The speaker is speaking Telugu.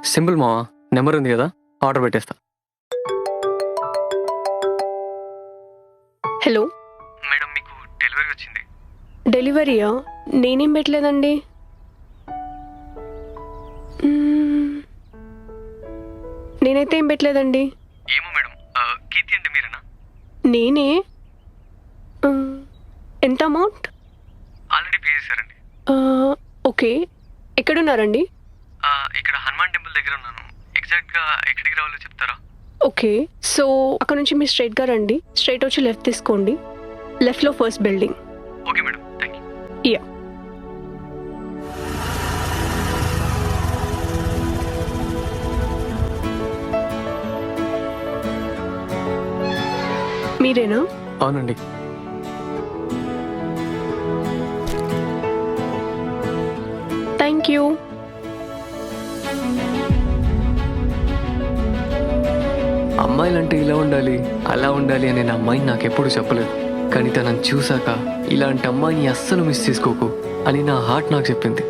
సింపుల్ మావా, నెంబర్ ఉంది కదా, ఆర్డర్ పెట్టేస్తా. హలో మేడం, మీకు డెలివరీ వచ్చింది. డెలివరీయా? నేనేం పెట్టలేదండి. నేనైతే ఏం పెట్టలేదండి. ఏమో మేడం, కీర్తి అంటే మీరేనా? నేనే. ఎంత అమౌంట్? ఆల్రెడీ పే చేశారండి. ఓకే, ఎక్కడున్నారండి? ఇక్కడ హనుమాన్ టెంపుల్ దగ్గర ఉన్నాను. ఎగ్జాక్ట్గా ఎక్కడికి రావాలో చెప్తారా? ఓకే, సో అక్కడ నుంచి మీరు స్ట్రైట్గా రండి. స్ట్రైట్ వచ్చి లెఫ్ట్ తీసుకోండి. లెఫ్ట్లో first building. Okay madam, thank you. Yeah. మీరేనా? అవునండి. Thank you. అమ్మాయిలంటే ఇలా ఉండాలి, అలా ఉండాలి అని నా అమ్మాయిని నాకెప్పుడు చెప్పలేదు. కానీ తనని చూశాక ఇలాంటి అమ్మాయిని అస్సలు మిస్ చేసుకోకు అని నా హార్ట్ నాకు చెప్పింది.